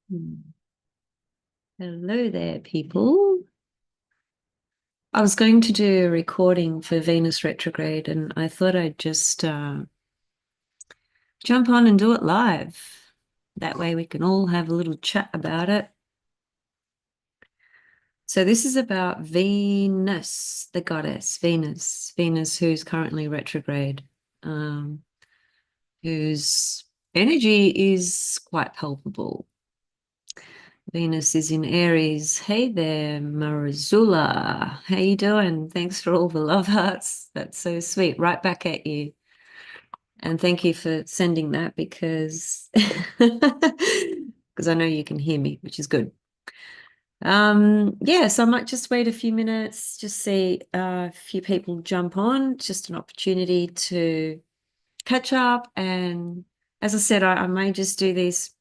Hello there, people. I was going to do a recording for Venus retrograde, and I thought I'd just jump on and do it live. That way we can all have a little chat about it. So this is about Venus, the goddess, Venus who's currently retrograde, whose energy is quite palpable. Venus is in Aries. Hey there, Marizula. How you doing? Thanks for all the love hearts. That's so sweet. Right back at you. And thank you for sending that because because I know you can hear me, which is good. Yeah, so I might just wait a few minutes, just see a few people jump on, just an opportunity to catch up. And as I said, I may just do these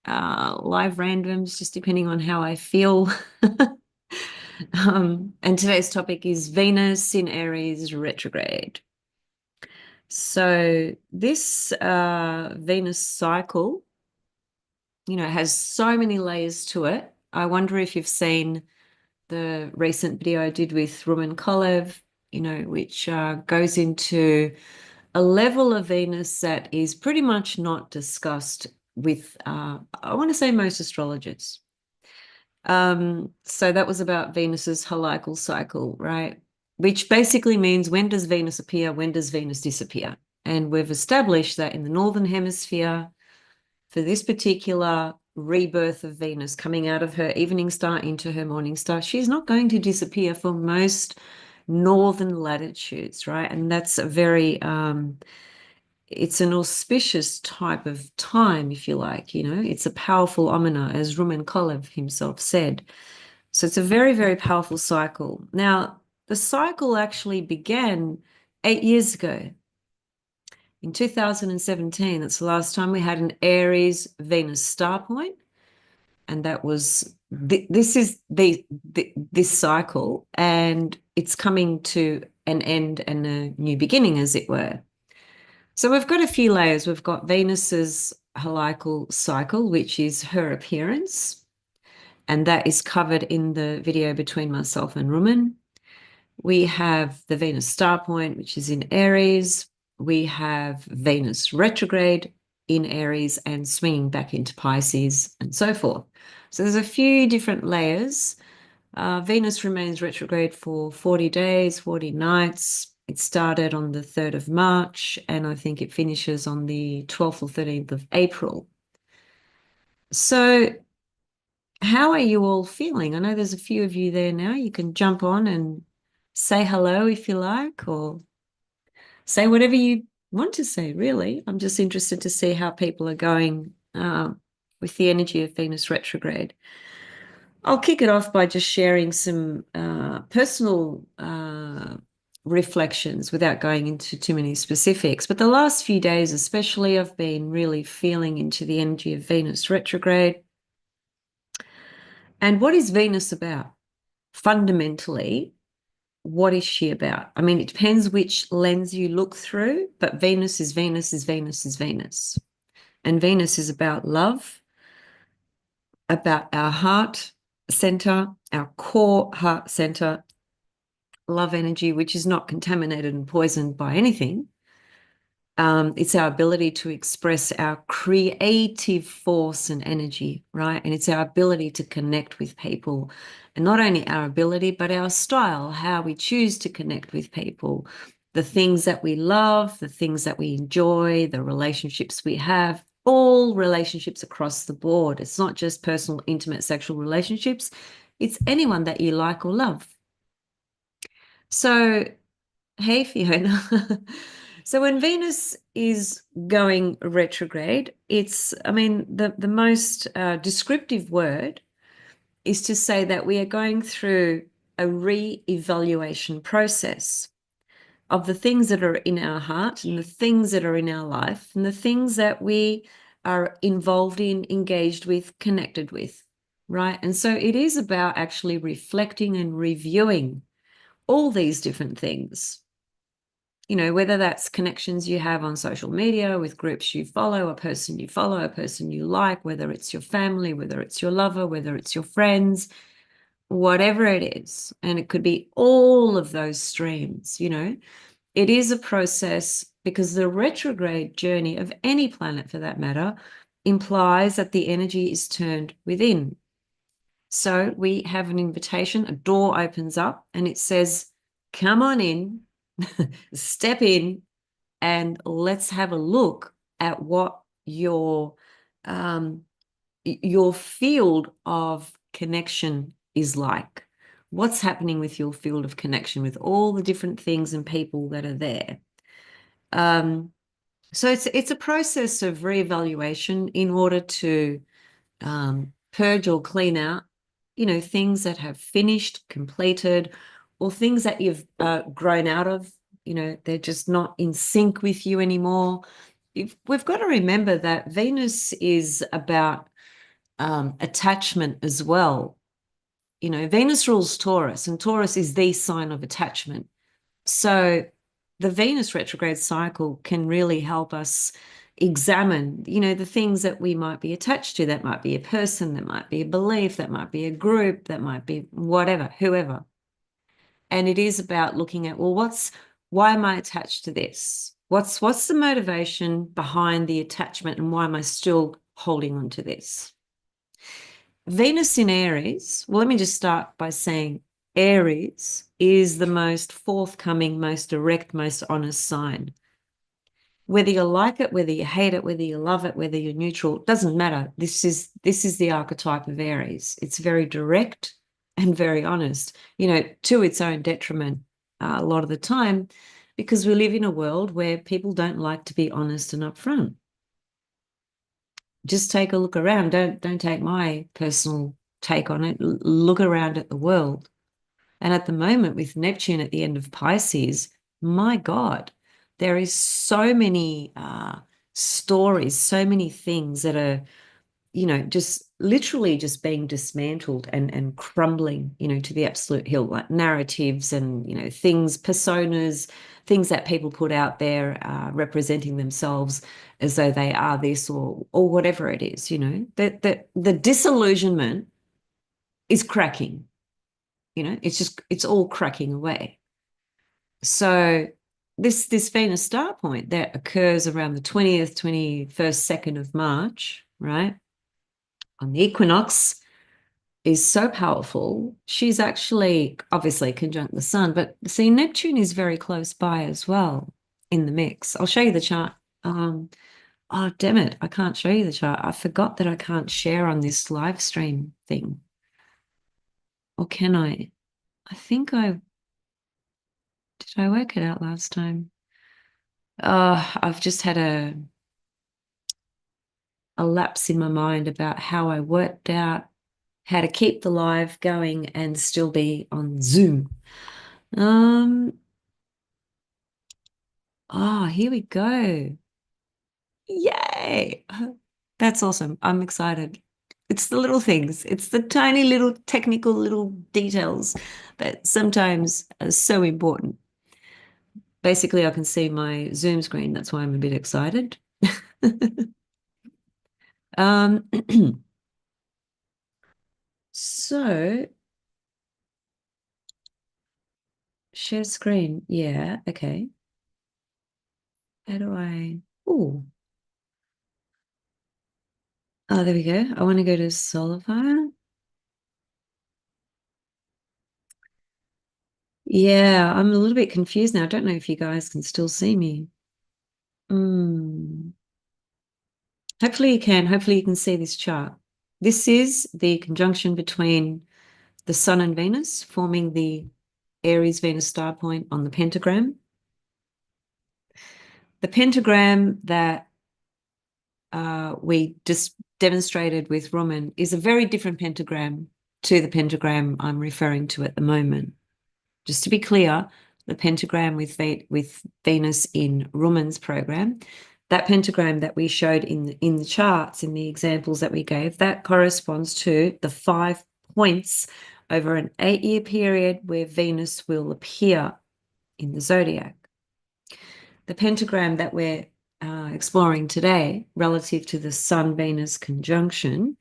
live randoms, just depending on how I feel. And today's topic is Venus in Aries retrograde. So this Venus cycle, has so many layers to it. I wonder if you've seen the recent video I did with Rumen Kolev, which goes into a level of Venus that is pretty much not discussed with, I want to say, most astrologers. So that was about Venus's heliacal cycle, right? Which basically means, when does Venus appear? When does Venus disappear? And we've established that in the Northern Hemisphere, for this particular rebirth of Venus coming out of her evening star into her morning star, she's not going to disappear for most northern latitudes, right? And that's a very it's an auspicious type of time, if you like. It's a powerful omina, as Rumen Kolev himself said. So it's a very, very powerful cycle. Now, the cycle actually began 8 years ago. In 2017, that's the last time we had an Aries Venus star point, and that was this is this cycle, and it's coming to an end and a new beginning, as it were. So we've got a few layers. We've got Venus's heliacal cycle, which is her appearance, and that is covered in the video between myself and Rumen. We have the Venus star point, which is in Aries. We have Venus retrograde in Aries and swinging back into Pisces and so forth. So there's a few different layers. Venus remains retrograde for 40 days, 40 nights. It started on the 3rd of March, and I think it finishes on the 12th or 13th of April. So how are you all feeling? I know there's a few of you there now. You can jump on and say hello if you like, or say whatever you want to say, really. I'm just interested to see how people are going with the energy of Venus retrograde. I'll kick it off by just sharing some personal reflections without going into too many specifics. But the last few days especially, I've been really feeling into the energy of Venus retrograde. And what is Venus about? Fundamentally, what is she about? I mean, it depends which lens you look through, but Venus is Venus is Venus is Venus. And Venus is about love, about our heart center, our core heart center, love energy, which is not contaminated and poisoned by anything. It's our ability to express our creative force and energy, right? And it's our ability to connect with people. And not only our ability, but our style, how we choose to connect with people, the things that we love, the things that we enjoy, the relationships we have, all relationships across the board. It's not just personal, intimate, sexual relationships. It's anyone that you like or love. So, hey, Fiona. So when Venus is going retrograde, the most descriptive word is to say that we are going through a re-evaluation process of the things that are in our heart and the things that are in our life and the things that we are involved in, engaged with, connected with, right? And so it is about actually reflecting and reviewing all these different things. whether that's connections you have on social media with groups you follow, a person you follow, a person you like, whether it's your family, whether it's your lover, whether it's your friends, whatever it is. And it could be all of those streams, It is a process because the retrograde journey of any planet, for that matter, implies that the energy is turned within. So we have an invitation, a door opens up, and it says, come on in, step in, and let's have a look at what your field of connection is like. What's happening with your field of connection with all the different things and people that are there. So it's a process of reevaluation in order to purge or clean out, things that have finished, completed, or things that you've grown out of. They're just not in sync with you anymore. We've got to remember that Venus is about attachment as well. Venus rules Taurus, and Taurus is the sign of attachment. So the Venus retrograde cycle can really help us examine, the things that we might be attached to. That might be a person, that might be a belief, that might be a group, that might be whatever, whoever. And it is about looking at, well, why am I attached to this? What's the motivation behind the attachment, and why am I still holding on to this? Venus in Aries, well, let me just start by saying Aries is the most forthcoming, most direct, most honest sign. Whether you like it, whether you hate it, whether you love it, whether you're neutral, doesn't matter. This is the archetype of Aries. It's very direct and very honest, to its own detriment a lot of the time, because we live in a world where people don't like to be honest and upfront. Just take a look around. Don't take my personal take on it. Look around at the world. And at the moment, with Neptune at the end of Pisces, my God, there is so many stories, so many things that are, just literally just being dismantled and crumbling, to the absolute hill, like narratives and, things, personas, things that people put out there representing themselves as though they are this or whatever it is, the disillusionment is cracking, it's all cracking away. So this Venus star point that occurs around the 20th, 21st, 2nd of March, right, on the equinox, is so powerful. She's actually obviously conjunct the sun, but see, Neptune is very close by as well in the mix. I'll show you the chart. Oh, damn it, I can't show you the chart. I forgot that I can't share on this live stream thing. Or can I? I think did I work it out last time? I've just had a lapse in my mind about how I worked out how to keep the live going and still be on Zoom. Here we go. Yay. That's awesome. I'm excited. It's the little things. It's the tiny little technical little details that sometimes are so important. Basically, I can see my Zoom screen. That's why I'm a bit excited. So share screen. Yeah, okay. How do I? Oh, there we go. I want to go to Solify. Yeah, I'm a little bit confused now. I don't know if you guys can still see me. Hopefully you can. Hopefully you can see this chart. This is the conjunction between the Sun and Venus, forming the Aries Venus star point on the pentagram. The pentagram that we just demonstrated with Roman is a very different pentagram to the pentagram I'm referring to at the moment. Just to be clear, the pentagram with Venus in Roman's program, that pentagram that we showed in the charts, in the examples that we gave, that corresponds to the 5 points over an 8-year period where Venus will appear in the zodiac. The pentagram that we're exploring today, relative to the Sun-Venus conjunction,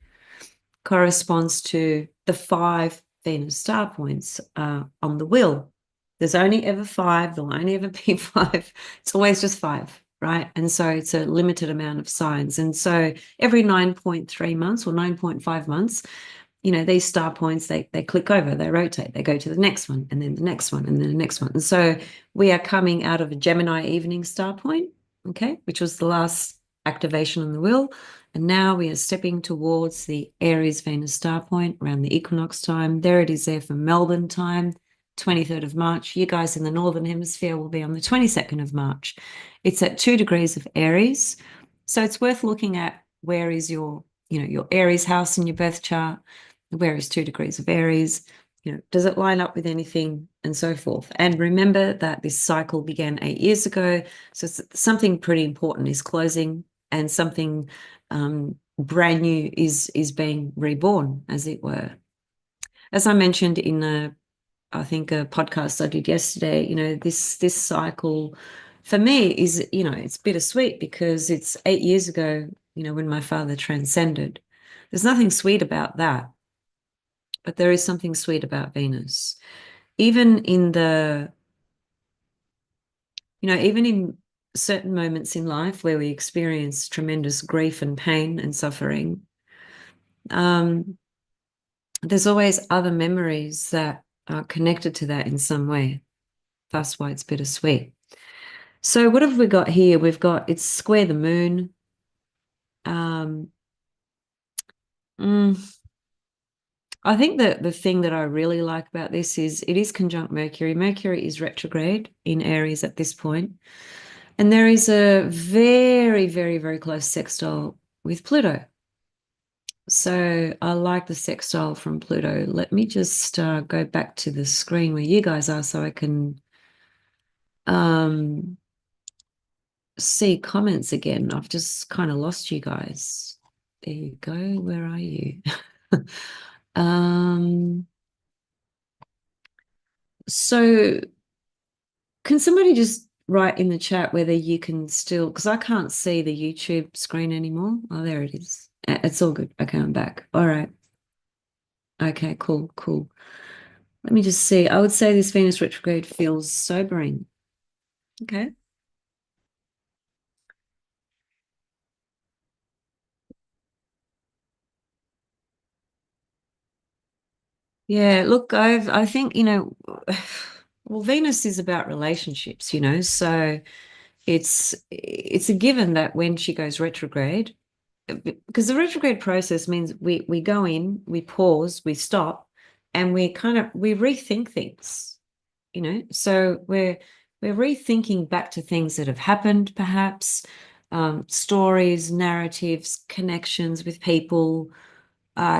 corresponds to the 5 Venus star points on the wheel. There's only ever 5. There'll only ever be 5. It's always just 5, right? And so it's a limited amount of signs. And so every 9.3 months or 9.5 months, these star points, they click over, they rotate, they go to the next one, and then the next one, and then the next one. And so we are coming out of a Gemini evening star point, okay, which was the last activation on the wheel. And now we are stepping towards the Aries Venus star point around the equinox time. There it is there for Melbourne time, 23rd of March. You guys in the Northern Hemisphere will be on the 22nd of March. It's at 2 degrees of Aries. So it's worth looking at where is your Aries house in your birth chart. Where is 2 degrees of Aries? Does it line up with anything, and so forth? And remember that this cycle began 8 years ago. So something pretty important is closing, and something brand new is being reborn, as it were. As I mentioned in I think a podcast I did yesterday, this cycle for me is, it's bittersweet because it's 8 years ago, when my father transcended. There's nothing sweet about that. But there is something sweet about Venus. Even in certain moments in life where we experience tremendous grief and pain and suffering, there's always other memories that are connected to that in some way. That's why it's bittersweet. So what have we got here? It's square the moon. I think that the thing that I really like about this is it is conjunct Mercury. Mercury is retrograde in Aries at this point. And there is a very, very, very close sextile with Pluto. So I like the sextile from Pluto. Let me just go back to the screen where you guys are so I can see comments again. I've just kind of lost you guys. There you go. Where are you? So can somebody just write in the chat whether you can still, because I can't see the YouTube screen anymore. Oh, there it is. It's all good. Okay, I'm back. All right. Okay, cool. Let me just see. I would say this Venus retrograde feels sobering. Okay. Yeah, look, I think, well, Venus is about relationships, so it's a given that when she goes retrograde, because the retrograde process means we go in, we pause, we stop, and we rethink things, so we're rethinking back to things that have happened, perhaps stories, narratives, connections with people.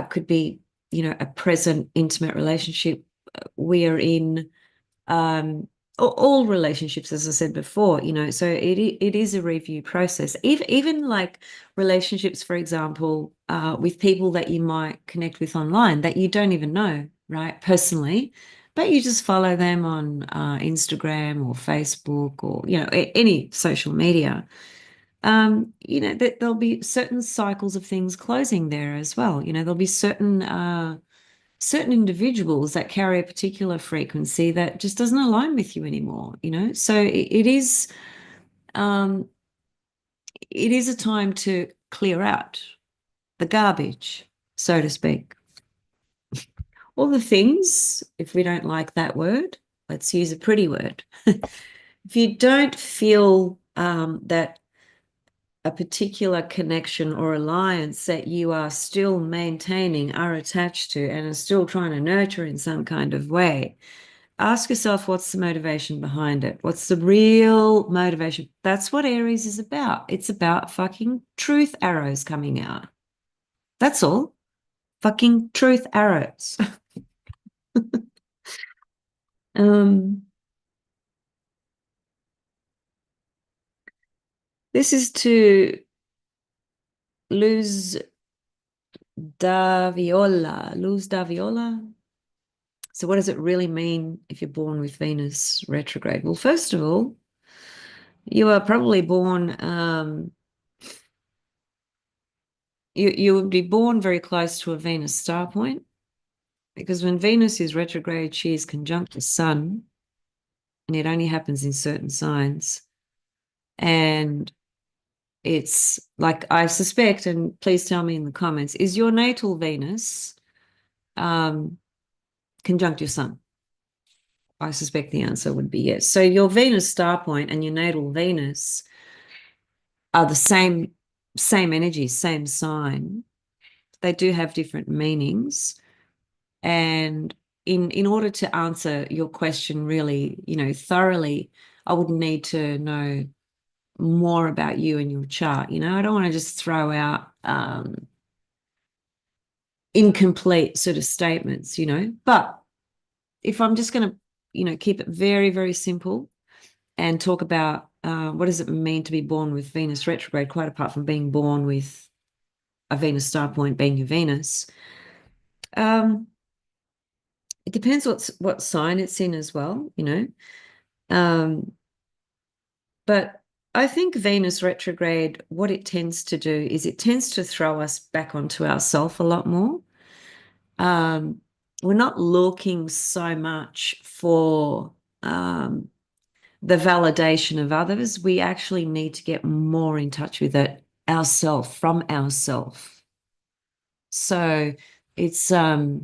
Could be a present intimate relationship we are in, all relationships, as I said before, so it is a review process. Even like relationships, for example, with people that you might connect with online that you don't even know, right, personally, but you just follow them on Instagram or Facebook or any social media. That there'll be certain cycles of things closing there as well. There'll be certain individuals that carry a particular frequency that just doesn't align with you anymore, so it is a time to clear out the garbage, so to speak. All the things, if we don't like that word, let's use a pretty word. If you don't feel that a particular connection or alliance that you are still maintaining, are attached to, and are still trying to nurture in some kind of way, ask yourself, what's the motivation behind it? What's the real motivation? That's what Aries is about. It's about fucking truth arrows coming out. That's all. Fucking truth arrows. This is to Luz da Viola. Luz da Viola. So what does it really mean if you're born with Venus retrograde? Well, first of all, You are probably born, you would be born very close to a Venus star point, because when Venus is retrograde, she is conjunct the Sun, and it only happens in certain signs. And it's like, I suspect, and please tell me in the comments, is your natal Venus conjunct your Sun? I suspect the answer would be yes. So your Venus star point and your natal Venus are the same energy, same sign. They do have different meanings. And in order to answer your question really, thoroughly, I would need to know more about you and your chart. I don't want to just throw out incomplete sort of statements, But if I'm just going to, keep it very, very simple and talk about what does it mean to be born with Venus retrograde, quite apart from being born with a Venus star point being your Venus. It depends what sign it's in as well, But I think Venus retrograde, what it tends to do is it tends to throw us back onto ourself a lot more. We're not looking so much for the validation of others. We actually need to get more in touch with it ourself, from ourself. So it's Venus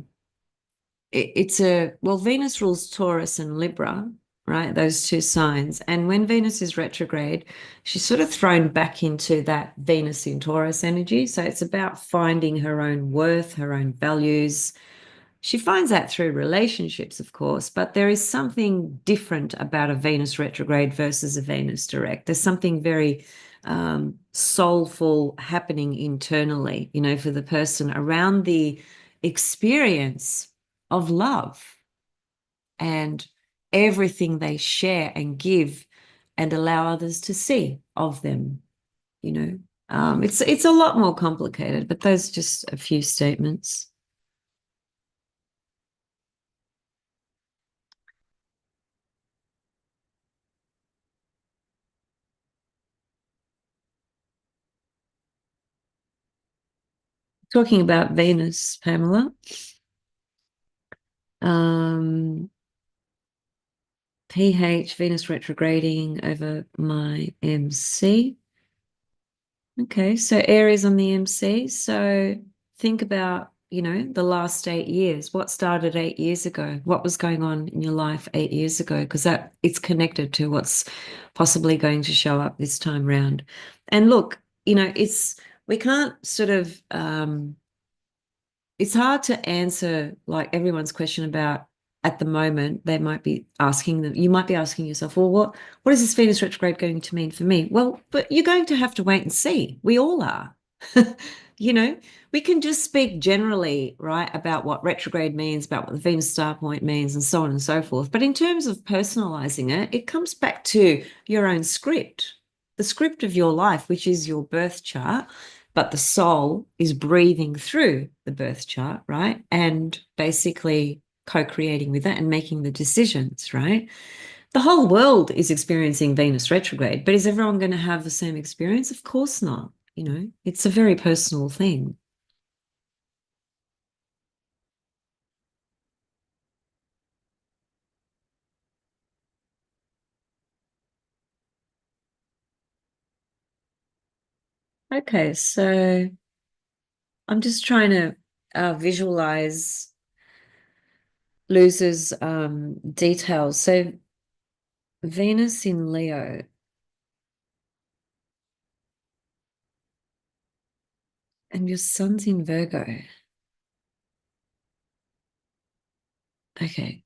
rules Taurus and Libra, right? Those two signs. And when Venus is retrograde, she's sort of thrown back into that Venus in Taurus energy. So it's about finding her own worth, her own values. She finds that through relationships, of course, but there is something different about a Venus retrograde versus a Venus direct. There's something very soulful happening internally, for the person around the experience of love and everything they share and give and allow others to see of them, It's a lot more complicated, but those are just a few statements. Talking about Venus, Pamela. PH, Venus retrograding over my MC. Okay, so Aries on the MC. So think about, the last 8 years. What started 8 years ago? What was going on in your life 8 years ago? Because it's connected to what's possibly going to show up this time round. And look, we can't sort of it's hard to answer like everyone's question about at the moment. They might be asking them, you might be asking yourself, well, what is this Venus retrograde going to mean for me? Well, but you're going to have to wait and see. We all are. We can just speak generally, right, about what retrograde means, about what the Venus star point means, and so on and so forth. But in terms of personalizing it, it comes back to your own script, the script of your life, which is your birth chart. But the soul is breathing through the birth chart, right? And basically co-creating with it and making the decisions, right? The whole world is experiencing Venus retrograde, but is everyone going to have the same experience? Of course not. It's a very personal thing. Okay, so I'm just trying to visualize Luz's details. So Venus in Leo. And your sun's in Virgo. Okay.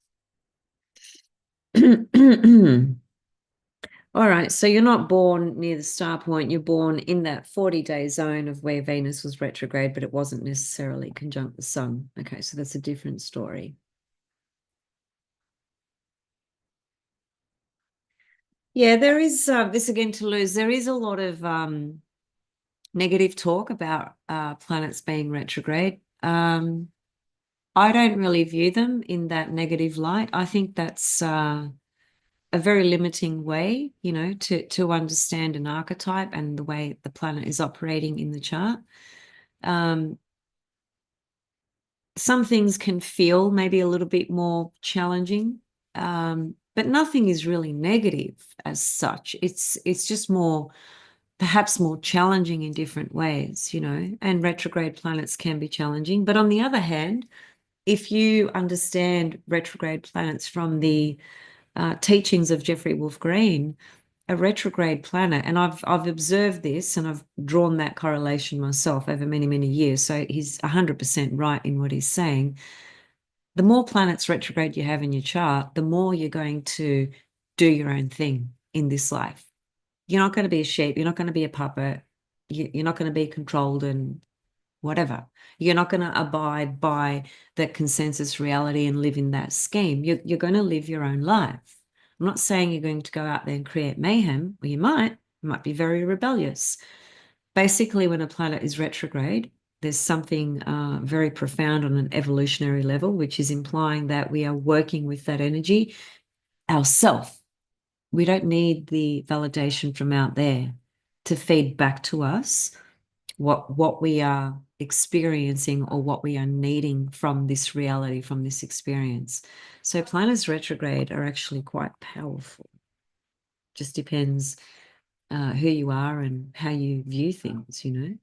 All right, so you're not born near the star point. You're born in that 40-day zone of where Venus was retrograde, but it wasn't necessarily conjunct the sun. Okay, so that's a different story. Yeah, there is this again to lose. There is a lot of negative talk about planets being retrograde. I don't really view them in that negative light. I think that's a very limiting way, you know, to understand an archetype and the way the planet is operating in the chart. Some things can feel maybe a little bit more challenging, but nothing is really negative as such. It's just more, perhaps more challenging in different ways, you know, and retrograde planets can be challenging. But on the other hand, if you understand retrograde planets from the teachings of Jeffrey Wolf Green, a retrograde planet, and I've observed this and I've drawn that correlation myself over many, many years. So he's 100% right in what he's saying. The more planets retrograde you have in your chart, the more you're going to do your own thing in this life. You're not going to be a sheep. You're not going to be a puppet. You're not going to be controlled and whatever. You're not going to abide by that consensus reality and live in that scheme. You're going to live your own life. I'm not saying you're going to go out there and create mayhem, or you might be very rebellious. Basically, when a planet is retrograde, there's something very profound on an evolutionary level, which is implying that we are working with that energy ourselves. We don't need the validation from out there to feed back to us what we are experiencing or what we are needing from this reality, from this experience. So planets retrograde are actually quite powerful. Just depends who you are and how you view things, you know.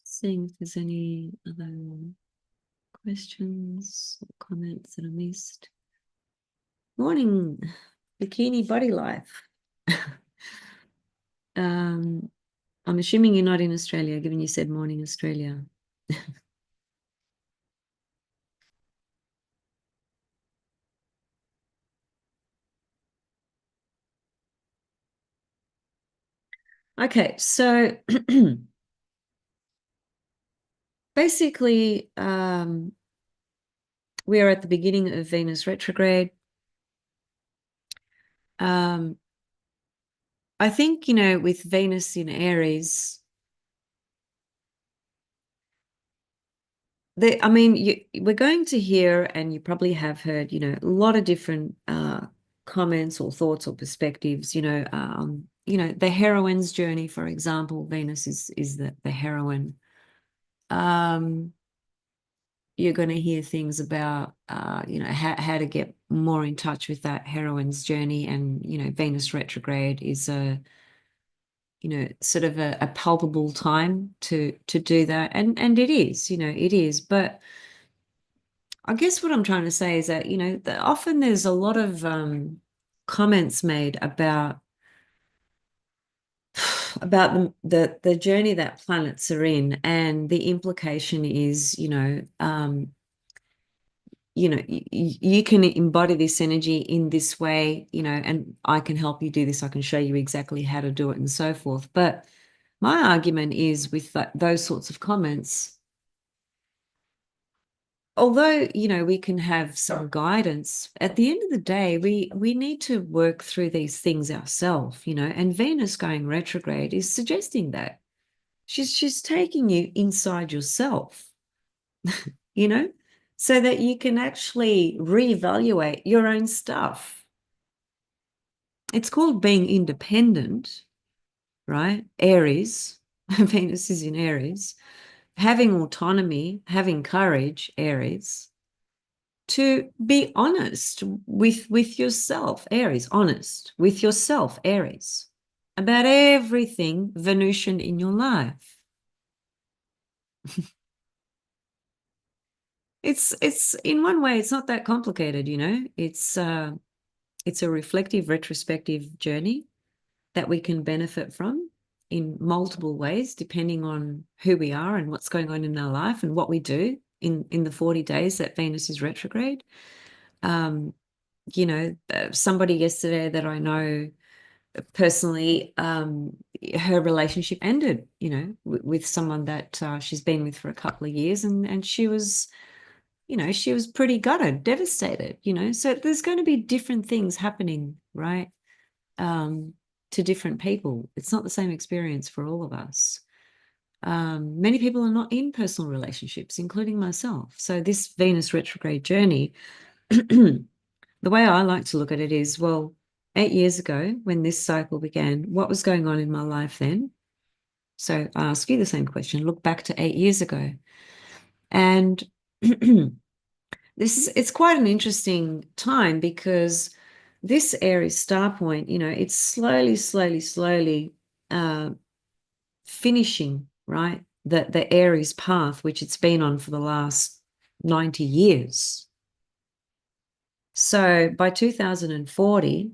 Seeing if there's any other questions or comments that I missed. Morning, bikini body life. I'm assuming you're not in Australia, given you said morning Australia. Okay, so basically, we are at the beginning of Venus retrograde. I think, you know, with Venus in Aries, we're going to hear, and you probably have heard, you know, a lot of different comments or thoughts or perspectives, you know, the heroine's journey, for example. Venus is the heroine. You're going to hear things about, you know, how to get more in touch with that heroine's journey. And, you know, Venus retrograde is you know, sort of a palpable time to do that. And it is, you know, it is. But I guess what I'm trying to say is that, you know, often there's a lot of comments made about the journey that planets are in, and the implication is, you can embody this energy in this way, you know, and I can help you do this. I can show you exactly how to do it and so forth. But my argument is with those sorts of comments, although, you know, we can have some guidance, at the end of the day, we need to work through these things ourselves, you know, and Venus going retrograde is suggesting that. She's taking you inside yourself, you know, so that you can actually reevaluate your own stuff. It's called being independent, right? Aries, Venus is in Aries, having autonomy, having courage, Aries, to be honest with yourself, Aries, honest with yourself, Aries, about everything Venusian in your life. It's in one way, it's not that complicated, you know. It's a reflective, retrospective journey that we can benefit from in multiple ways, depending on who we are and what's going on in our life and what we do in the 40 days that Venus is retrograde. You know, somebody yesterday that I know personally, her relationship ended, you know, with someone that she's been with for a couple of years, and she was, you know, she was pretty gutted, devastated, you know. So there's going to be different things happening right? To different people. It's not the same experience for all of us. Many people are not in personal relationships, including myself. So this Venus retrograde journey, the way I like to look at it is, well, 8 years ago when this cycle began, what was going on in my life then? So I ask you the same question. Look back to 8 years ago. And it's quite an interesting time because this Aries star point, it's slowly uh, finishing, right? The Aries path, which it's been on for the last 90 years. So by 2040,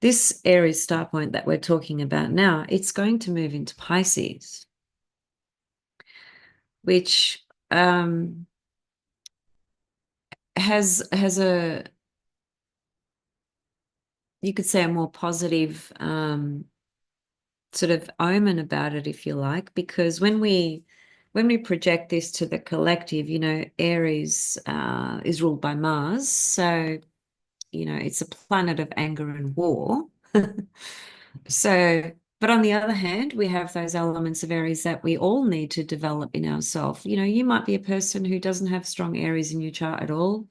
this Aries star point that we're talking about now, it's going to move into Pisces, which has a, you could say, a more positive sort of omen about it, if you like, because when we project this to the collective, Aries is ruled by Mars, so it's a planet of anger and war. So, but on the other hand, we have those elements of Aries that we all need to develop in ourselves. You might be a person who doesn't have strong Aries in your chart at all.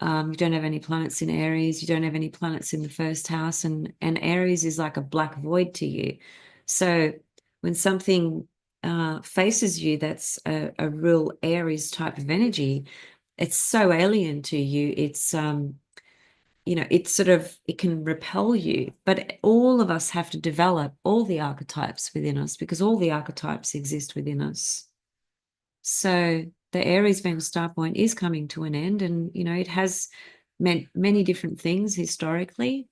You don't have any planets in Aries. You don't have any planets in the first house, and Aries is like a black void to you. So when something faces you that's a real Aries type of energy, it's so alien to you. It can repel you. But all of us have to develop all the archetypes within us because all the archetypes exist within us. So the Aries Venus star point is coming to an end, and it has meant many different things historically.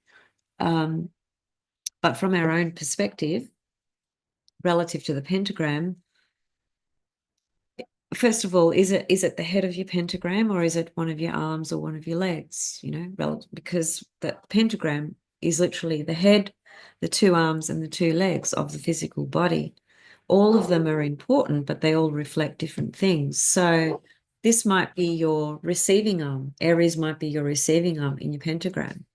But from our own perspective, relative to the pentagram, first of all, is it the head of your pentagram, or is it one of your arms or one of your legs? Because the pentagram is literally the head, the two arms, and the two legs of the physical body. All of them are important, but they all reflect different things. So this might be your receiving arm. Aries might be your receiving arm in your pentagram.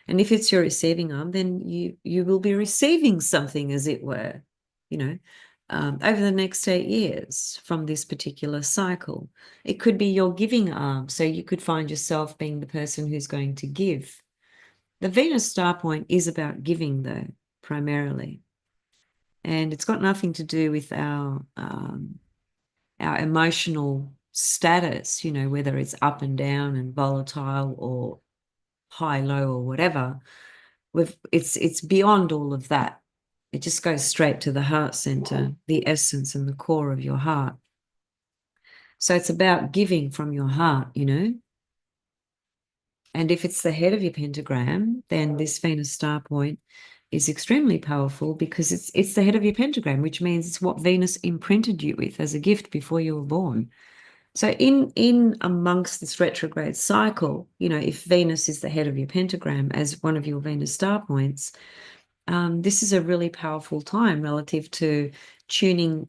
And if it's your receiving arm, then you will be receiving something, as it were, over the next 8 years from this particular cycle. It could be your giving arm. So you could find yourself being the person who's going to give. The Venus star point is about giving, though, primarily. And it's got nothing to do with our emotional status, whether it's up and down and volatile or high, low, or whatever. It's beyond all of that. It just goes straight to the heart center, the essence and the core of your heart. So it's about giving from your heart, And if it's the head of your pentagram, then this Venus star point is extremely powerful because it's the head of your pentagram, which means it's what Venus imprinted you with as a gift before you were born. So in amongst this retrograde cycle, if Venus is the head of your pentagram as one of your Venus star points, this is a really powerful time relative to tuning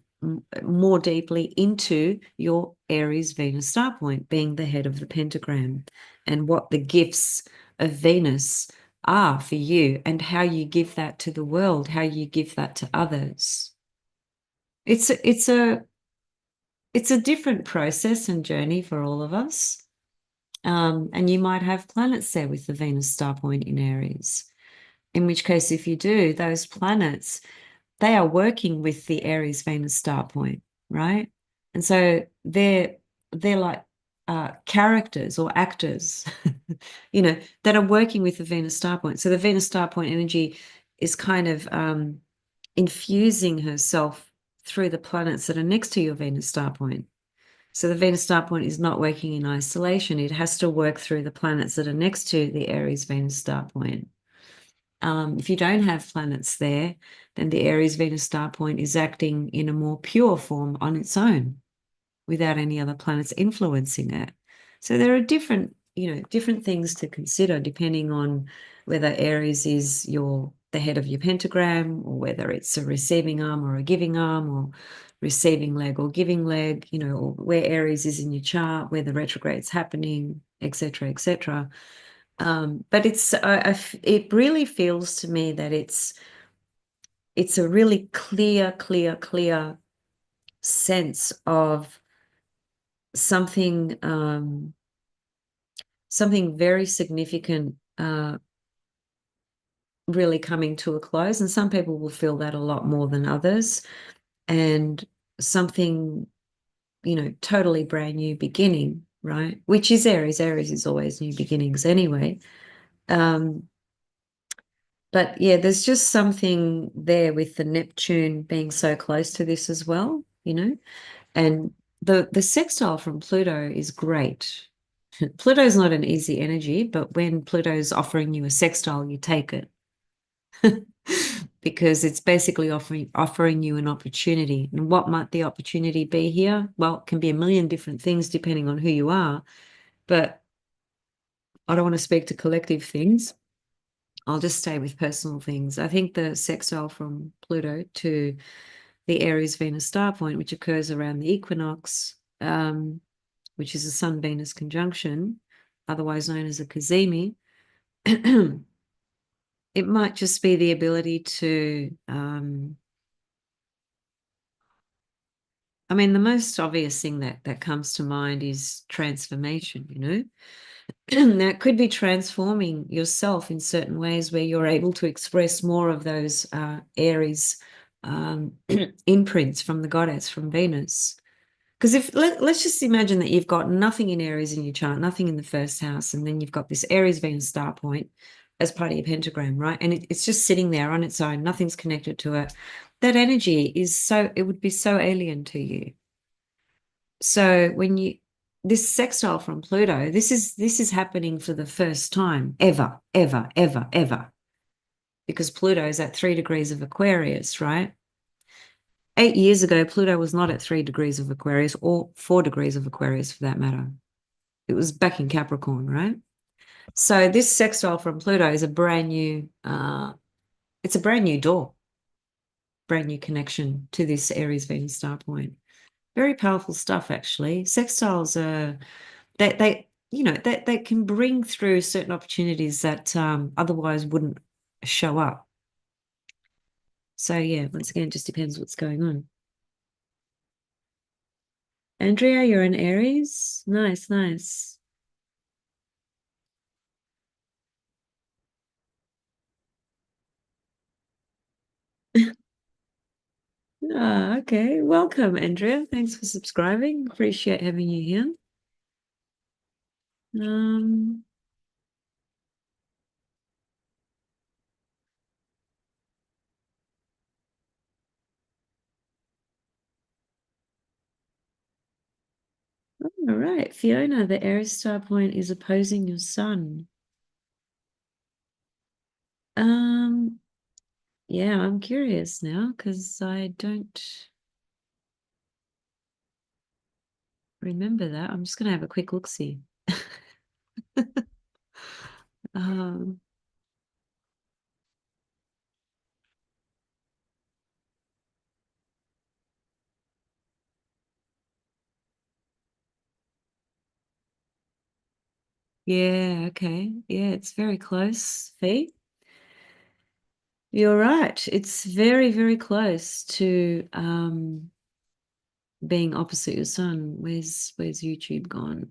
more deeply into your Aries Venus star point, being the head of the pentagram, and what the gifts of Venus are for you and how you give that to the world, how you give that to others. It's a different process and journey for all of us. And you might have planets there with the Venus star point in Aries. In which case, if you do, those planets, they are working with the Aries Venus star point, right? And so they're like characters or actors, that are working with the Venus star point. So the Venus star point energy is kind of infusing herself through the planets that are next to your Venus star point. So the Venus star point is not working in isolation. It has to work through the planets that are next to the Aries Venus star point. If you don't have planets there, then the Aries Venus star point is acting in a more pure form on its own without any other planets influencing it. So there are different things to consider depending on whether Aries is the head of your pentagram, or whether it's a receiving arm or a giving arm, or receiving leg or giving leg, or where Aries is in your chart, where the retrograde's happening, etc., etc. But it really feels to me that it's a really clear sense of something something very significant really coming to a close. And some people will feel that a lot more than others. And something, totally brand new beginning, right? Which is Aries. Aries is always new beginnings anyway. But yeah, there's just something there with the Neptune being so close to this as well, and the sextile from Pluto is great. Pluto's not an easy energy, but when Pluto's offering you a sextile, you take it. Because it's basically offering you an opportunity. And what might the opportunity be here? Well, it can be a million different things depending on who you are, but I don't want to speak to collective things. I'll just stay with personal things. I think the sextile from Pluto to the Aries Venus star point, which occurs around the equinox, which is a Sun Venus conjunction, otherwise known as a cazimi, it might just be the ability to, the most obvious thing that comes to mind is transformation, That could be transforming yourself in certain ways where you're able to express more of those Aries imprints from the goddess, from Venus. Because let's just imagine that you've got nothing in Aries in your chart, nothing in the first house, and then you've got this Aries Venus star point as part of your pentagram, right? And it's just sitting there on its own, nothing's connected to it. That energy it would be so alien to you. So this sextile from Pluto, this is happening for the first time ever, because Pluto is at 3 degrees of Aquarius, right? 8 years ago, Pluto was not at 3 degrees of Aquarius or 4 degrees of Aquarius for that matter. It was back in Capricorn, right? So this sextile from Pluto is a brand new, it's a brand new door, brand new connection to this Aries Venus star point. Very powerful stuff, actually. Sextiles are they can bring through certain opportunities that otherwise wouldn't show up. So yeah, once again, it just depends what's going on. Andrea, you're an Aries. Nice, nice. Ah, okay. Welcome, Andrea. Thanks for subscribing. Appreciate having you here. Um, all right, Fiona, the Aries star point is opposing your sun. Um, yeah, I'm curious now because I don't remember that. I'm just gonna have a quick look-see. Um, yeah, okay. Yeah, it's very close, Fee. You're right. It's very close to being opposite your sun. Where's YouTube gone?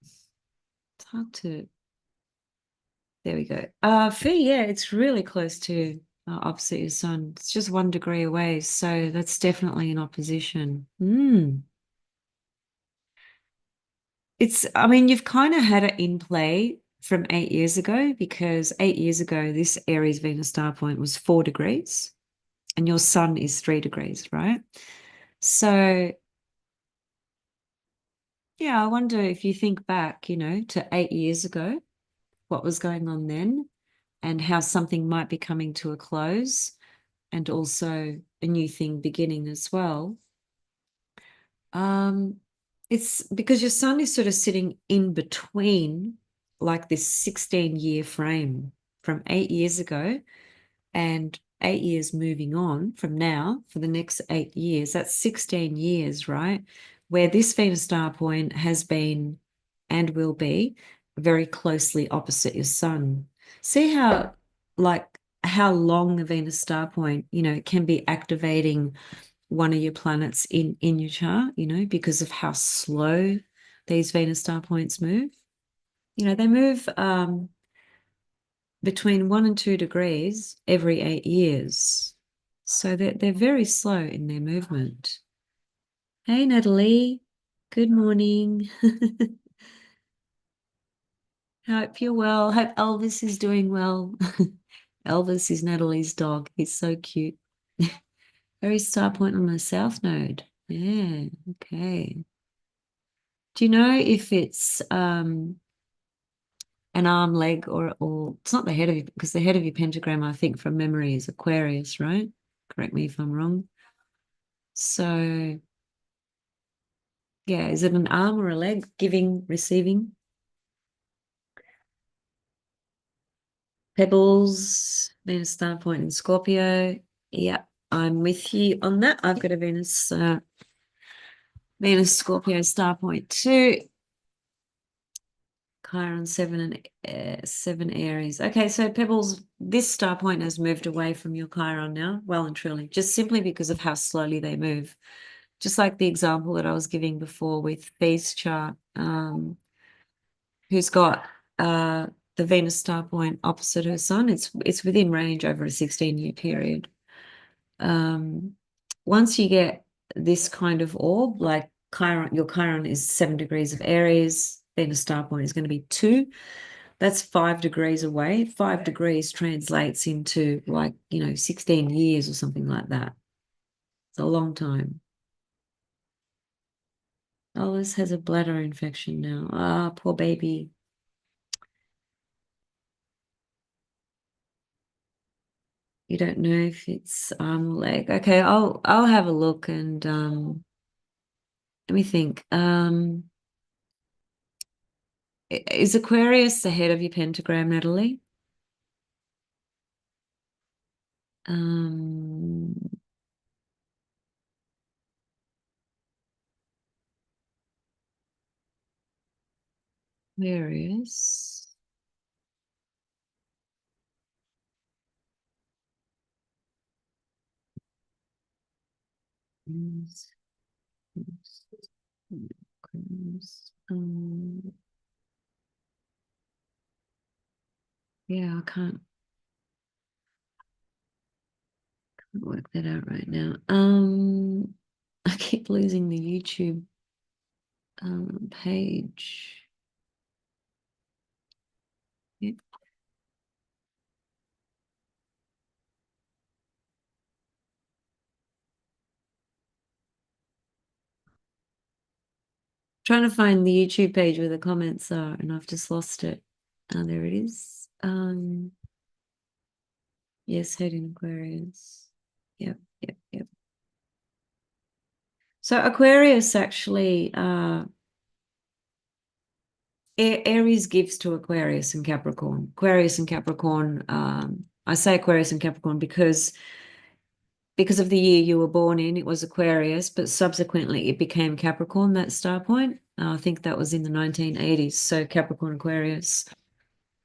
It's hard to. There we go. Fee, yeah, it's really close to opposite your sun. It's just 1 degree away, so that's definitely an opposition. You've kind of had it in play from 8 years ago, because 8 years ago, this Aries Venus star point was 4 degrees and your sun is 3 degrees, right? So, yeah, I wonder if you think back, to 8 years ago, what was going on then and how something might be coming to a close and also a new thing beginning as well. It's because your sun is sort of sitting in between, like this 16-year frame from 8 years ago and 8 years moving on from now for the next 8 years. That's 16 years, right? Where this Venus star point has been and will be very closely opposite your sun. See how, like, how long the Venus star point, can be activating one of your planets in your chart, because of how slow these Venus star points move. They move between 1 and 2 degrees every 8 years. So they're very slow in their movement. Hey, Natalie. Good morning. Hope you're well. Hope Elvis is doing well. Elvis is Natalie's dog. He's so cute. Very star point on the south node. Yeah, okay. Do you know if it's an arm, leg, or it's not the head of you, because the head of your pentagram, I think from memory, is Aquarius, right? Correct me if I'm wrong. So, yeah, is it an arm or a leg? Giving, receiving? Pebbles, Venus star point in Scorpio. Yeah, I'm with you on that. I've got a Venus Scorpio star point too. Chiron 7 and 7 Aries. Okay, so Pebbles, this star point has moved away from your Chiron now, well and truly, just simply because of how slowly they move. Just like the example that I was giving before with Fee's chart, who's got the Venus star point opposite her sun. It's within range over a 16-year period. Once you get this kind of orb, like Chiron, your Chiron is 7 degrees of Aries, Venus star point is going to be 2. That's 5 degrees away. 5 degrees translates into 16 years or something like that. It's a long time. Alice has a bladder infection now. Ah, poor baby. You don't know if it's arm or leg. Okay, I'll have a look and let me think. Is Aquarius the head of your pentagram, Natalie? Um, Aquarius. Yeah, I can't work that out right now. I keep losing the YouTube page. Yeah. Trying to find the YouTube page where the comments are, and I've just lost it. Oh, there it is. Yes, head in Aquarius. Yep, yep, yep. So Aquarius actually, Aries gives to Aquarius and Capricorn. Aquarius and Capricorn, I say Aquarius and Capricorn because of the year you were born in, it was Aquarius, but subsequently it became Capricorn, that star point. I think that was in the 1980s. So Capricorn, Aquarius.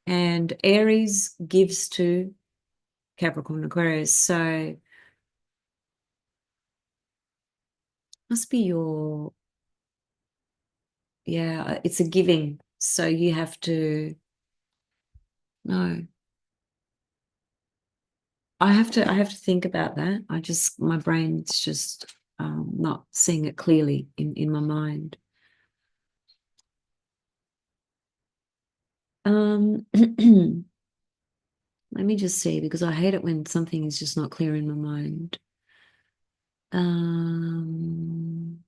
And Aries gives to Capricorn, Aquarius. So must be yeah, it's a giving. So you have to, no, I have to think about that. My brain's just not seeing it clearly in my mind. Let me just see, because I hate it when something is just not clear in my mind. Um,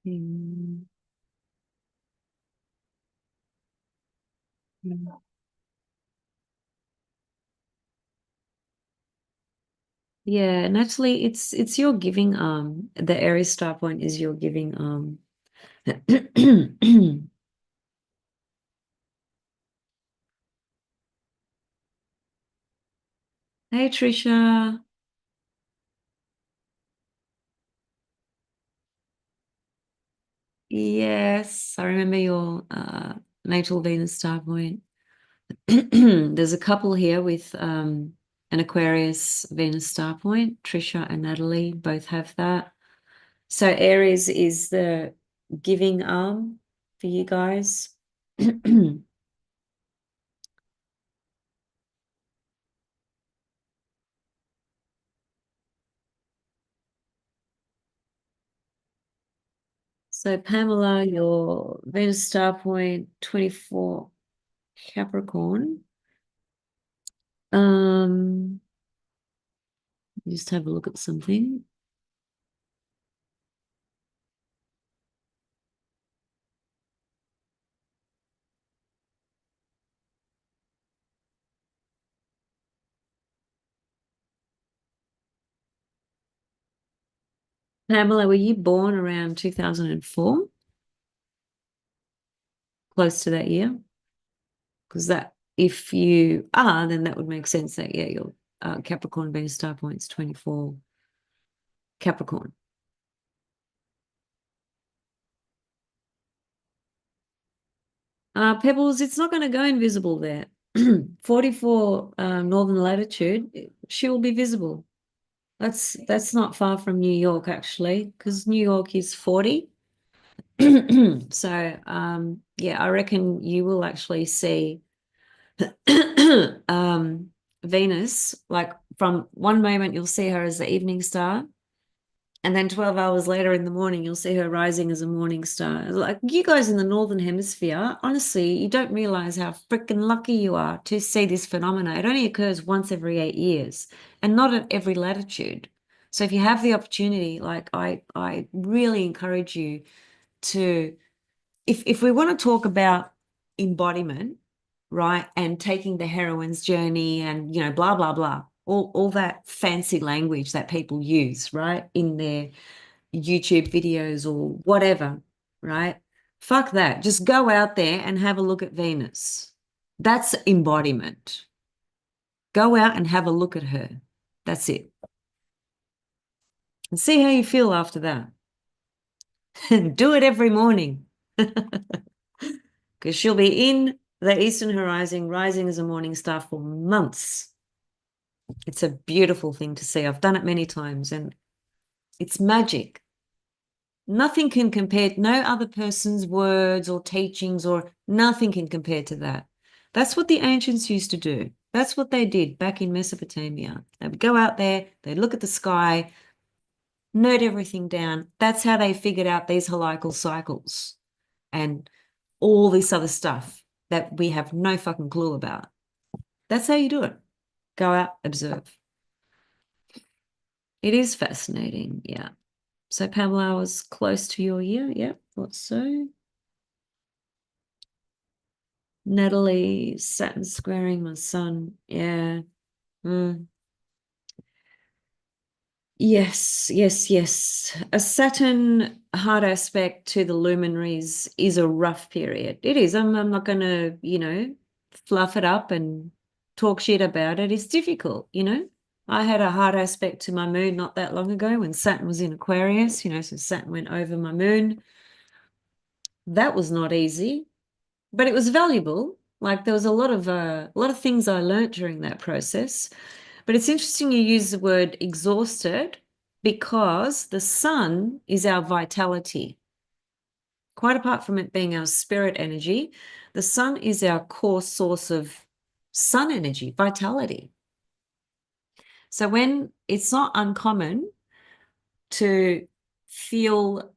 hmm, yeah, and actually it's your giving arm. The Aries star point is your giving arm. Hey, Trisha. Yes, I remember your natal Venus star point. There's a couple here with an Aquarius Venus star point. Trisha and Natalie both have that. So Aries is the giving arm for you guys. So Pamela, your Venus star point 24 Capricorn. Um, just have a look at something. Pamela, were you born around 2004? Close to that year? Because that, if you are, then that would make sense that, yeah, your Capricorn Venus star point's 24 Capricorn. Pebbles, it's not going to go invisible there. 44 northern latitude, she will be visible. That's not far from New York, actually, because New York is 40. So, yeah, I reckon you will actually see Venus, like from one moment you'll see her as the evening star, and then 12 hours later in the morning, you'll see her rising as a morning star. Like you guys in the Northern Hemisphere, honestly, you don't realize how freaking lucky you are to see this phenomena. It only occurs once every 8 years and not at every latitude. So if you have the opportunity, like I really encourage you to, if we want to talk about embodiment, right, and taking the heroine's journey and, blah, blah, blah, all that fancy language that people use, right, in their YouTube videos or whatever, right? Fuck that. Just go out there and have a look at Venus. That's embodiment. Go out and have a look at her. That's it. And see how you feel after that. Do it every morning. Because she'll be in the Eastern Horizon, rising as a morning star for months. It's a beautiful thing to see. I've done it many times and it's magic. Nothing can compare, no other person's words or teachings or nothing can compare to that. That's what the ancients used to do. That's what they did back in Mesopotamia. They would go out there, they'd look at the sky, note everything down. That's how they figured out these heliacal cycles and all this other stuff that we have no fucking clue about. That's how you do it. Go out, observe. It is fascinating. Yeah. So Pamela was close to your year. Yeah, thought so. Natalie, Saturn squaring my sun. Yeah. Mm. Yes, yes, yes. A Saturn hard aspect to the luminaries is a rough period. It is. I'm not going to, fluff it up and talk shit about it. It's difficult. I had a hard aspect to my moon not that long ago when Saturn was in Aquarius, so Saturn went over my moon. That was not easy, but it was valuable. Like there was a lot of things I learned during that process. But it's interesting you use the word exhausted because the sun is our vitality. Quite apart from it being our spirit energy, the sun is our core source of sun energy, vitality. So when it's not uncommon to feel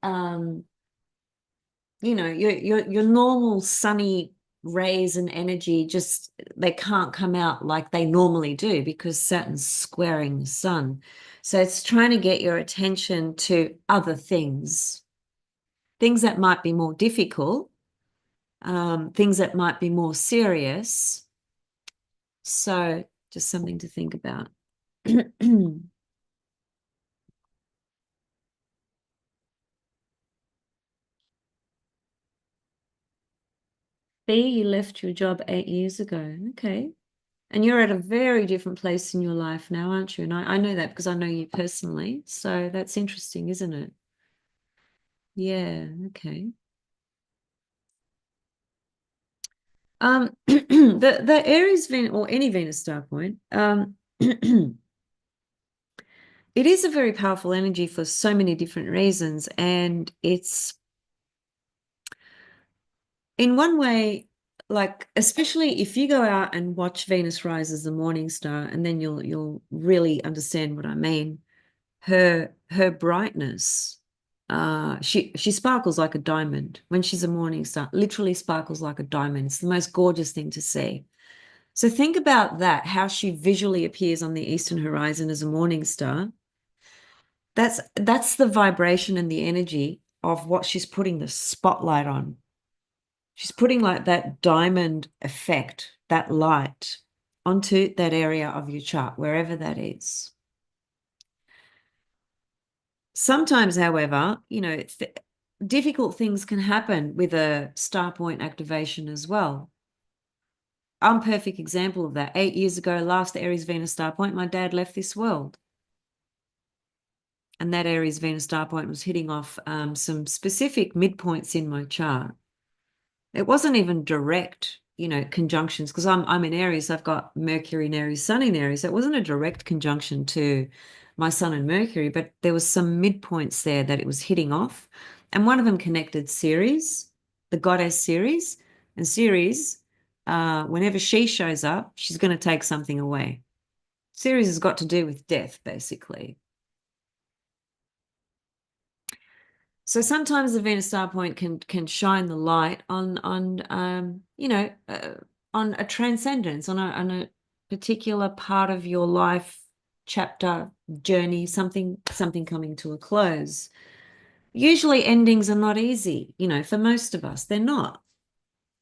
your normal sunny rays and energy, just they can't come out like they normally do because Saturn's squaring the sun. So it's trying to get your attention to other things that might be more difficult, things that might be more serious. So just something to think about. B, you left your job 8 years ago. Okay. And you're at a very different place in your life now, aren't you? And I know that because I know you personally. So that's interesting, isn't it? Yeah, okay. The Aries Venus or any Venus star point, it is a very powerful energy for so many different reasons, and it's in one way, like especially if you go out and watch Venus rise as the morning star, and then you'll really understand what I mean. Her brightness, she sparkles like a diamond when she's a morning star, literally sparkles like a diamond. It's the most gorgeous thing to see. So think about that, how she visually appears on the eastern horizon as a morning star. That's the vibration and the energy of what she's putting the spotlight on. She's putting like that diamond effect, that light onto that area of your chart, wherever that is. Sometimes, however, difficult things can happen with a star point activation as well. I'm a perfect example of that. 8 years ago, last Aries Venus star point, my dad left this world. And that Aries Venus star point was hitting off some specific midpoints in my chart. It wasn't even direct, conjunctions, because I'm in Aries. I've got Mercury in Aries, Sun in Aries. So it wasn't a direct conjunction to my Sun and Mercury, but there was some midpoints there that it was hitting off. And one of them connected Ceres, the goddess Ceres. And Ceres, whenever she shows up, she's going to take something away. Ceres has got to do with death, basically. So sometimes the Venus star point can shine the light on a transcendence, on a particular part of your life, chapter, journey, something coming to a close. Usually endings are not easy, for most of us, they're not.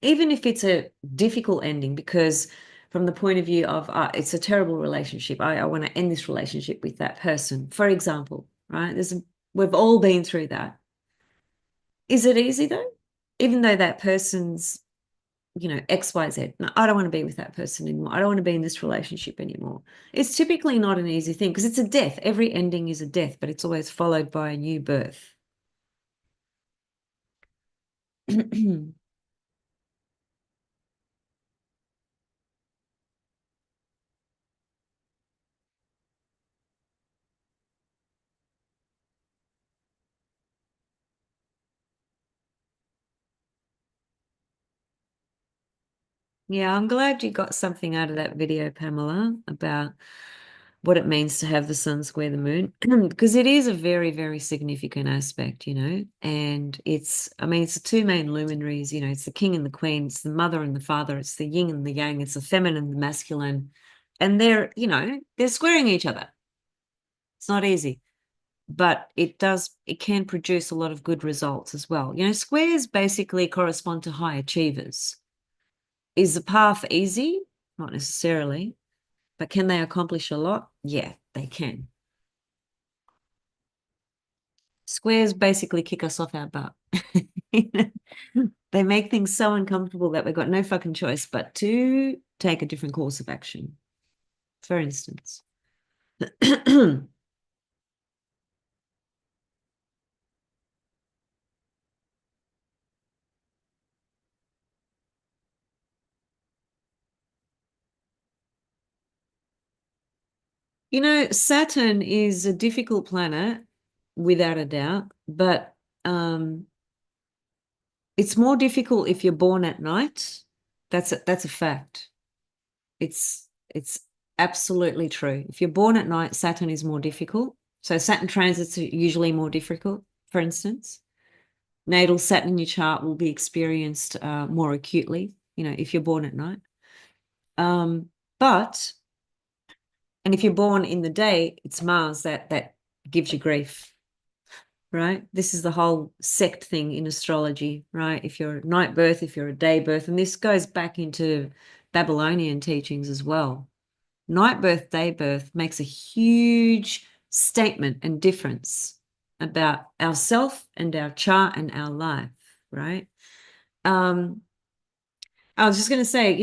Even if it's a difficult ending, because from the point of view of it's a terrible relationship, I want to end this relationship with that person, for example, right? We've all been through that. Is it easy though? Even though that person's, XYZ. No, I don't want to be with that person anymore. I don't want to be in this relationship anymore. It's typically not an easy thing because it's a death. Every ending is a death, but it's always followed by a new birth. Yeah, I'm glad you got something out of that video, Pamela, about what it means to have the sun square the moon, because it is a very, very significant aspect, and it's the two main luminaries, it's the king and the queen, it's the mother and the father, it's the yin and the yang, it's the feminine and the masculine, and they're squaring each other. It's not easy, but it can produce a lot of good results as well. Squares basically correspond to high achievers. Is the path easy? Not necessarily. But can they accomplish a lot? Yeah, they can. Squares basically kick us off our butt. They make things so uncomfortable that we've got no fucking choice but to take a different course of action. For instance. Saturn is a difficult planet, without a doubt, but it's more difficult if you're born at night. That's a fact. It's absolutely true. If you're born at night, Saturn is more difficult. So Saturn transits are usually more difficult, for instance. Natal Saturn in your chart will be experienced more acutely, if you're born at night. But and if you're born in the day, it's Mars that gives you grief, right? This is the whole sect thing in astrology, right? If you're a night birth, if you're a day birth, and this goes back into Babylonian teachings as well. Night birth, day birth makes a huge statement and difference about ourself and our chart and our life, right? I was just going to say,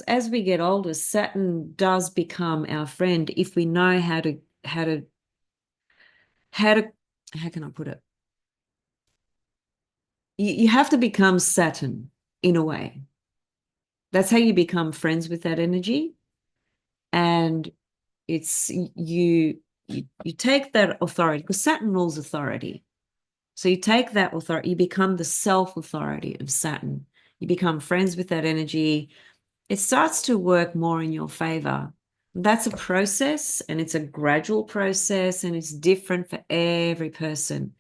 as we get older, Saturn does become our friend if we know how can I put it? You have to become Saturn in a way. That's how you become friends with that energy. And it's you take that authority, because Saturn rules authority. So you take that authority, you become the self-authority of Saturn. You become friends with that energy. It starts to work more in your favor. That's a process, and it's a gradual process, and it's different for every person.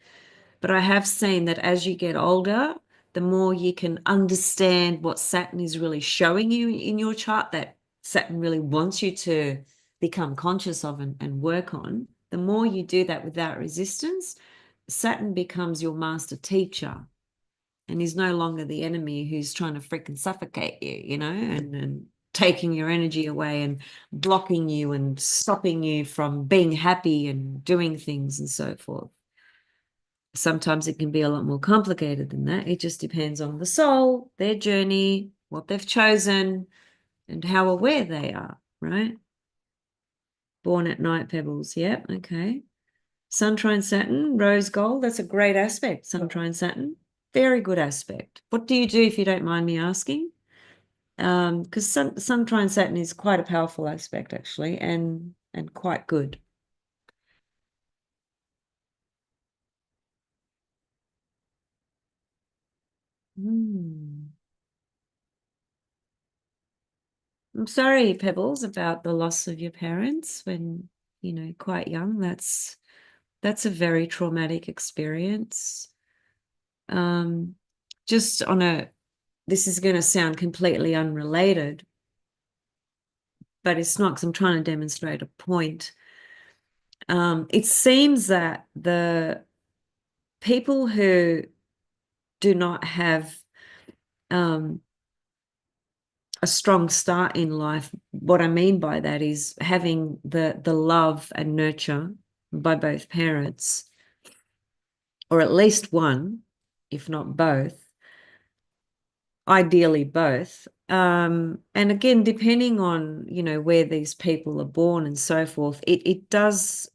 But I have seen that as you get older, the more you can understand what Saturn is really showing you in your chart, that Saturn really wants you to become conscious of and work on, the more you do that without resistance, Saturn becomes your master teacher. And he's no longer the enemy who's trying to freaking suffocate you, and taking your energy away and blocking you and stopping you from being happy and doing things and so forth. Sometimes it can be a lot more complicated than that. It just depends on the soul, their journey, what they've chosen, and how aware they are, right? Born at night, Pebbles. Yep, okay. Sun trine Saturn, rose gold. That's a great aspect, Sun trine Saturn. Very good aspect. What do you do if you don't mind me asking? Because Sun trine Saturn is quite a powerful aspect, actually, and quite good. Hmm. I'm sorry, Pebbles, about the loss of your parents when, quite young. That's a very traumatic experience. Um, just on this is going to sound completely unrelated, but it's not, because I'm trying to demonstrate a point. It seems that the people who do not have um, a strong start in life, what I mean by that is having the love and nurture by both parents, or at least one, if not both, ideally both. And again, depending on, where these people are born and so forth, it does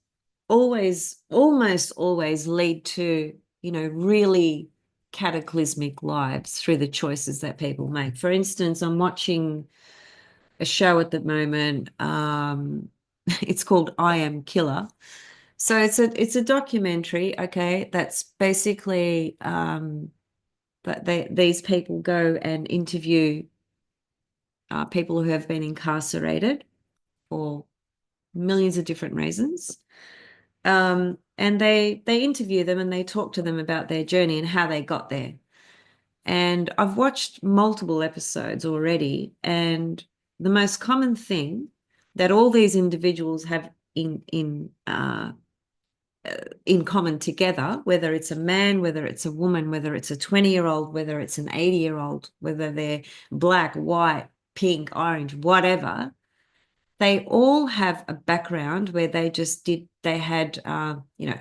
almost always lead to, really cataclysmic lives through the choices that people make. For instance, I'm watching a show at the moment. It's called I Am Killer. So it's a documentary, okay, that's basically that these people go and interview people who have been incarcerated for millions of different reasons. And they interview them and they talk to them about their journey and how they got there. And I've watched multiple episodes already, and the most common thing that all these individuals have in common together, whether it's a man, whether it's a woman, whether it's a 20-year-old, whether it's an 80-year-old, whether they're black, white, pink, orange, whatever, they all have a background where they had,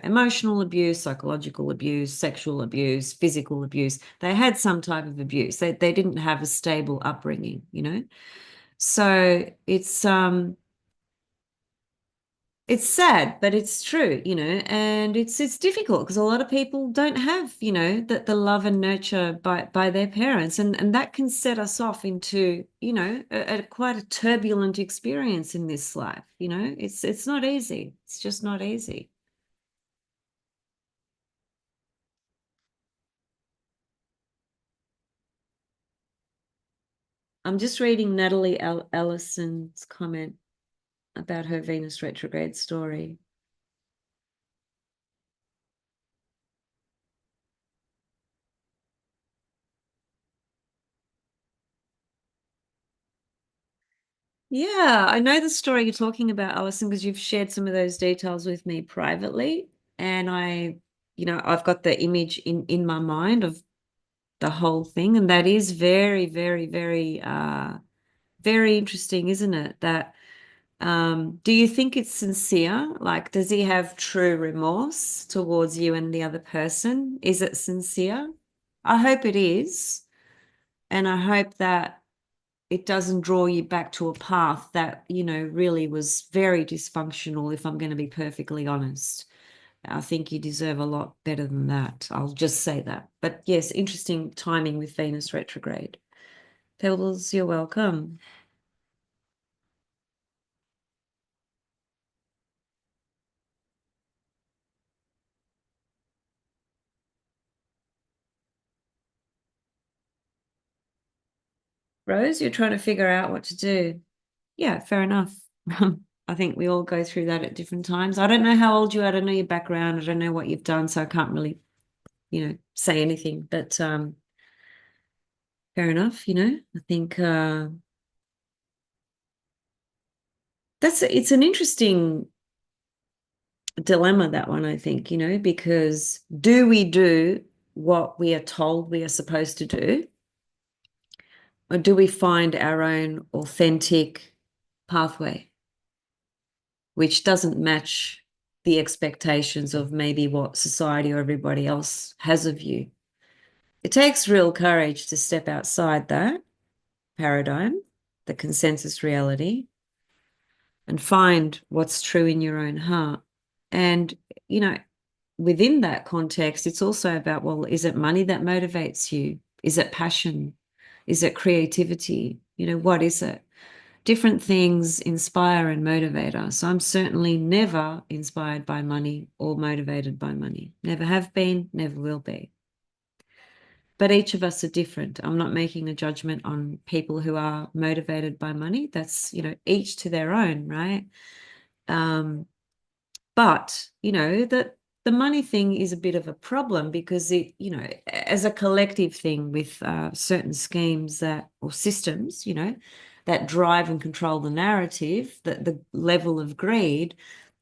emotional abuse, psychological abuse, sexual abuse, physical abuse. They had some type of abuse. They didn't have a stable upbringing, So it's sad, but it's true, and it's difficult because a lot of people don't have, the love and nurture by their parents, and that can set us off into, a quite a turbulent experience in this life. It's not easy. It's just not easy. I'm just reading Natalie Ellison's comment about her Venus retrograde story. Yeah, I know the story you're talking about, Alison, because you've shared some of those details with me privately. And I've got the image in my mind of the whole thing. And that is very, very, very, very interesting, isn't it? That do you think it's sincere? Like, does he have true remorse towards you and the other person? Is it sincere? I hope it is. And I hope that it doesn't draw you back to a path that, really was very dysfunctional, if I'm going to be perfectly honest. I think you deserve a lot better than that. I'll just say that. But yes, interesting timing with Venus retrograde. Pebbles, you're welcome. Rose, you're trying to figure out what to do. Yeah, fair enough. I think we all go through that at different times. I don't know how old you are. I don't know your background. I don't know what you've done, so I can't really, say anything. But fair enough, I think it's an interesting dilemma, that one, I think, because do we do what we are told we are supposed to do? Or do we find our own authentic pathway, which doesn't match the expectations of maybe what society or everybody else has of you? It takes real courage to step outside that paradigm, the consensus reality, and find what's true in your own heart. And, within that context, it's also about, well, is it money that motivates you? Is it passion? Is it creativity? What is it? Different things inspire and motivate us. I'm certainly never inspired by money or motivated by money. Never have been, never will be. But each of us are different. I'm not making a judgment on people who are motivated by money. That's, each to their own, right? But, that the money thing is a bit of a problem because it, as a collective thing with certain schemes or systems, that drive and control the narrative, that the level of greed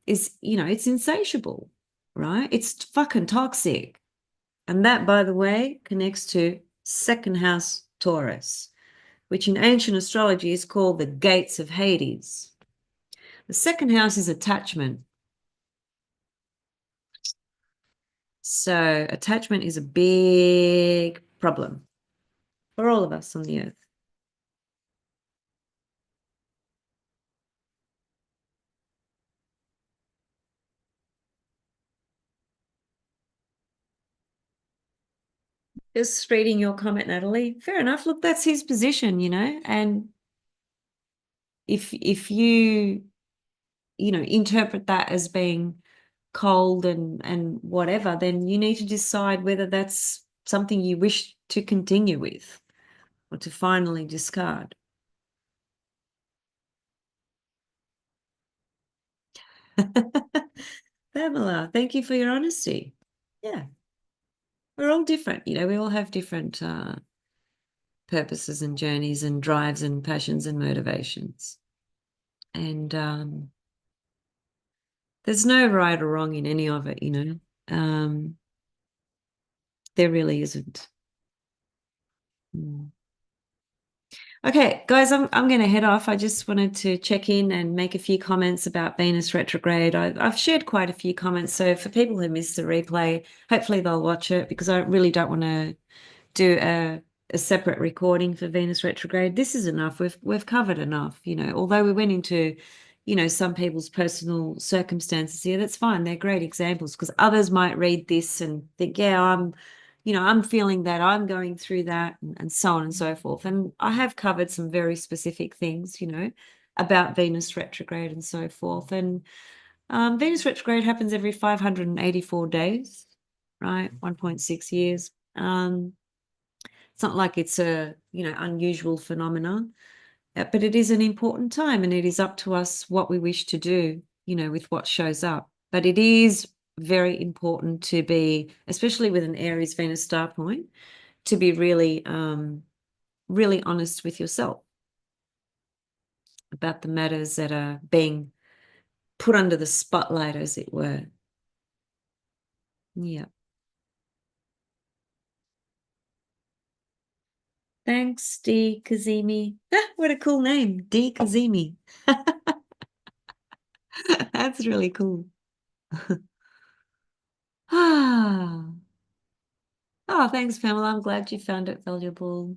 is, it's insatiable, right? It's fucking toxic. And that, by the way, connects to second house Taurus, which in ancient astrology is called the gates of Hades. The second house is attachment. So attachment is a big problem for all of us on the earth. Just reading your comment, Natalie. Fair enough. Look, that's his position, and if you, interpret that as being cold and whatever, then you need to decide whether that's something you wish to continue with or to finally discard. Pamela, thank you for your honesty. Yeah, we're all different, we all have different purposes and journeys and drives and passions and motivations. And there's no right or wrong in any of it, Um, there really isn't. Mm. Okay, guys, I'm going to head off. I just wanted to check in and make a few comments about Venus retrograde. I've shared quite a few comments, so for people who missed the replay, hopefully they'll watch it because I really don't want to do a separate recording for Venus retrograde. This is enough. We've covered enough, although we went into, some people's personal circumstances here. That's fine. They're great examples because others might read this and think, yeah, I'm feeling that, I'm going through that, and so on and so forth. And I have covered some very specific things, about Venus retrograde and so forth. And Venus retrograde happens every 584 days, right? 1.6 years. It's not like it's a, unusual phenomenon, but it is an important time and it is up to us what we wish to do, with what shows up. But it is very important to be, especially with an Aries Venus star point, to be really, really honest with yourself about the matters that are being put under the spotlight, as it were. Yeah. Thanks, D. Kazemi. What a cool name, D. Kazemi. That's really cool. Ah. Oh, thanks, Pamela. I'm glad you found it valuable.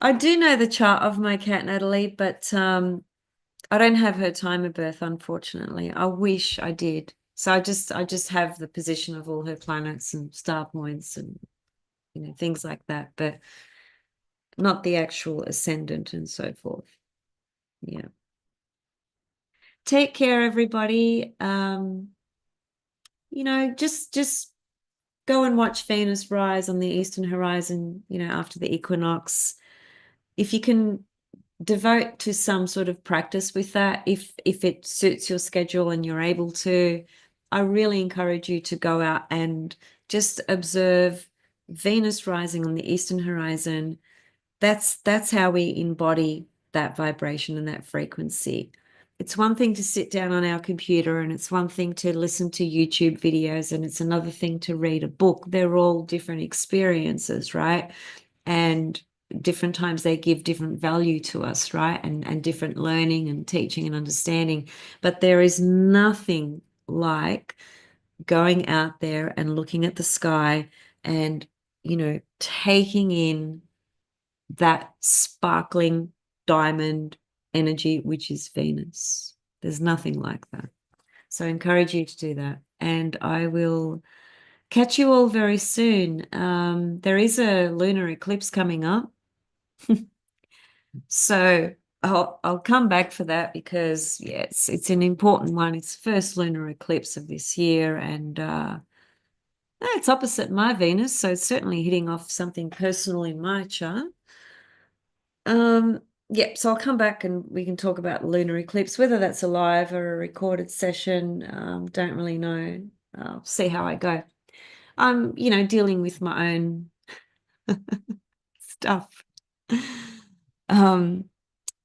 I do know the chart of my cat Natalie, but I don't have her time of birth, unfortunately. I wish I did. So I just have the position of all her planets and star points and things like that, but not the actual ascendant and so forth. Yeah. Take care, everybody. Just go and watch Venus rise on the eastern horizon, after the equinox. If you can devote to some sort of practice with that, if it suits your schedule and you're able to, I really encourage you to go out and just observe Venus rising on the eastern horizon. That's how we embody that vibration and that frequency. It's one thing to sit down on our computer, and it's one thing to listen to YouTube videos, and it's another thing to read a book. They're all different experiences, right? And different times they give different value to us, right? And different learning and teaching and understanding. But there is nothing like going out there and looking at the sky and, taking in that sparkling diamond energy, which is Venus. There's nothing like that. So I encourage you to do that. And I will catch you all very soon. There is a lunar eclipse coming up. So I'll come back for that because it's an important one. It's the first lunar eclipse of this year, and it's opposite my Venus, so it's certainly hitting off something personal in my chart. Yeah, so I'll come back and we can talk about lunar eclipse, whether that's a live or a recorded session. Don't really know. I'll see how I go. I'm, dealing with my own stuff. Um,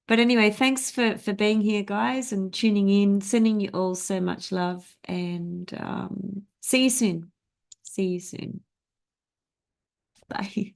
but anyway, thanks for being here, guys, and tuning in, sending you all so much love, and see you soon. See you soon. Bye.